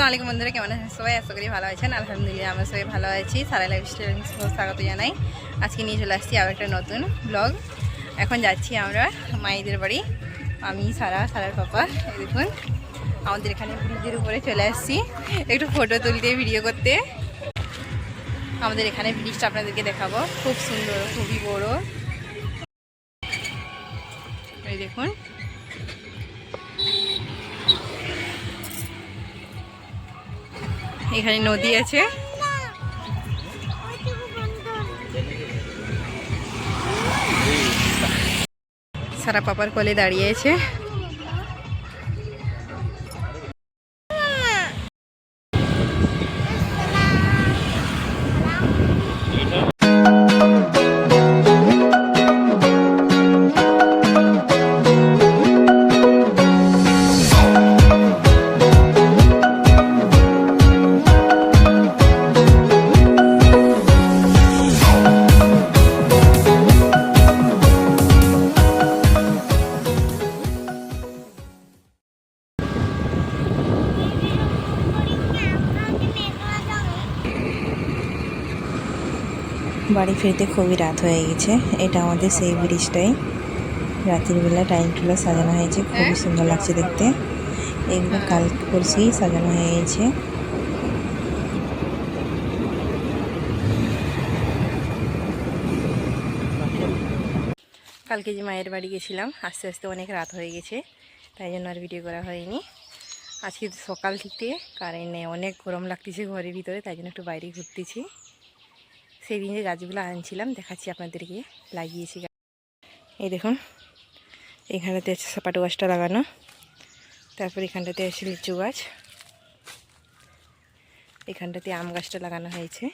আলাইকুম বন্ধুরা, কেমন আছেন সবাই? আশা করি ভালো আছেন। আলহামদুলিল্লাহ আমরা সবাই ভালো আছি। সারা লাইফস্টাইল স্বাগত জানাই। আজকে নিয়ে চলে আসছি আবার একটা নতুন ব্লগ। এখন যাচ্ছি আমরা মায়েদের বাড়ি, আমি সারার পাপা। এই দেখুন আমাদের এখানে ব্রিজের উপরে চলে আসছি একটু ফটো তুলতে, ভিডিও করতে। আমাদের এখানে ব্রিজটা আপনাদেরকে দেখাবো, খুব সুন্দর, খুবই বড়। এই দেখুন এখানে নদী আছে। সারা পাপার কোলে দাঁড়িয়ে আছে। বাড়ি ফিরতে খুবই রাত হয়ে গেছে। এটা আমাদের সেই ব্রিজটাই। রাতের বেলা টাইমগুলো সাজানো হয়েছে, খুবই সুন্দর লাগছে দেখতে। এগুলো কাল করছেই সাজানো হয়ে গেছে। কালকে যে মায়ের বাড়ি গেছিলাম, আস্তে আস্তে অনেক রাত হয়ে গেছে, তাই জন্য আর ভিডিও করা হয়নি। আজকে সকাল থেকে কারেন্ট নেই, অনেক গরম লাগতেছে ঘরের ভিতরে, তাই জন্য একটু বাইরে ঘুরতেছি। সেই দিন যে গাছগুলো আনছিলাম দেখাচ্ছি আপনাদেরকে, লাগিয়েছি। এই দেখুন এখানটাতে আছে সাপাটো গাছটা লাগানো, তারপর এখানটাতে আছে লিচু গাছ, এখানটাতে আম গাছটা লাগানো হয়েছে,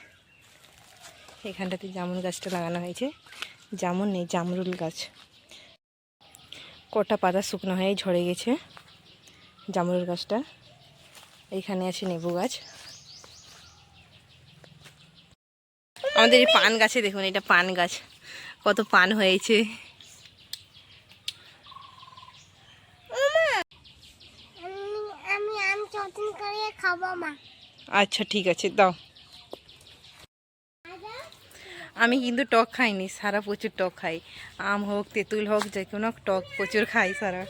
এখানটাতে জামুন গাছটা লাগানো হয়েছে। জামুন নেই, জামরুল গাছ। কটা পাতা শুকনো হয়ে ঝরে গেছে জামরুল গাছটা। এইখানে আছে লেবু গাছ। আমাদের এই পান গাছে দেখুন, এটা পান গাছ, কত পান হয়েছে। আচ্ছা ঠিক আছে, দাও। আমি কিন্তু টক খাইনি, সারা প্রচুর টক খাই। আম হোক, তেঁতুল হোক, যে কোনো টক প্রচুর খাই সারা।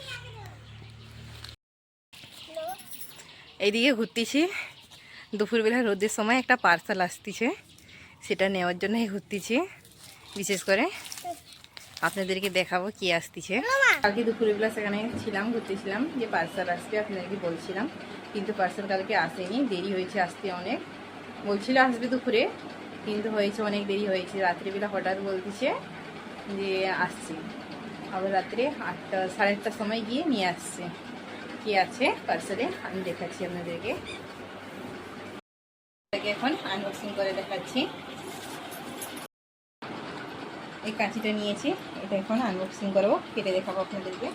এইদিকে ঘুরতেছি, দুপুরবেলা রোদের সময় একটা পার্সেল আসতেছে, সেটা নেওয়ার জন্যই ঘুরতেছি। বিশেষ করে আপনাদেরকে দেখাবো কি আসতেছে। কালকে দুপুরবেলা সেখানে ছিলাম, ঘুরতেছিলাম, যে পার্সেল আসতে আপনাদেরকে বলছিলাম, কিন্তু পার্সেল কালকে আসেনি, দেরি হয়েছে আসতে অনেক। বলছিল আসবে দুপুরে, কিন্তু হয়েছে অনেক দেরি হয়েছে। রাত্রিবেলা হঠাৎ বলতেছে যে আসছে, আবার রাত্রে 8টা সাড়ে 8টার সময় গিয়ে নিয়ে আসছে। কি আছে পার্সেলে আমি দেখাচ্ছি আপনাদেরকে। এখন আনবক্সিং করে দেখাচ্ছি। এই কাঁচিটা নিয়েছি, এটা এখন আনবক্সিং করবো, কেটে দেখাবো আপনাদেরকে।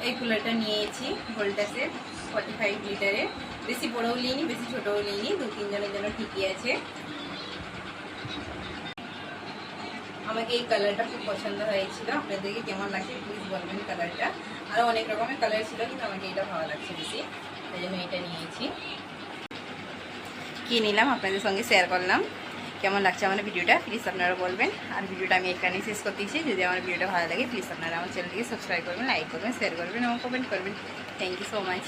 এই কুলারটা নিয়েছি ভোল্টাসের 45 লিটারের। বেশি বড়ও নিইনি, বেশি ছোটও নিইনি, 2-3 জনের জন্য ঠিকই আছে। আমাকে এই কালারটা খুব পছন্দ হয়েছিল। আপনাদেরকে কেমন লাগছে প্লিজ বলবেন কালারটা। আরও অনেক রকমের কালার ছিল, কিন্তু আমাকে এটা ভালো লাগছে বেশি, তাই জন্য এটা নিয়েছি। কি নিলাম আপনাদের সঙ্গে শেয়ার করলাম। কেমন লাগছে আমার ভিডিওটা প্লিজ আপনারা বলবেন। আর ভিডিওটা আমি এখানেই শেষ করতেছি। যদি আমার ভিডিওটা ভালো লাগে প্লিজ আপনারা আমার চ্যানেলটিকে সাবস্ক্রাইব করবেন, লাইক করবেন, শেয়ার করবেন এবং কমেন্ট করবেন। Thank you so much.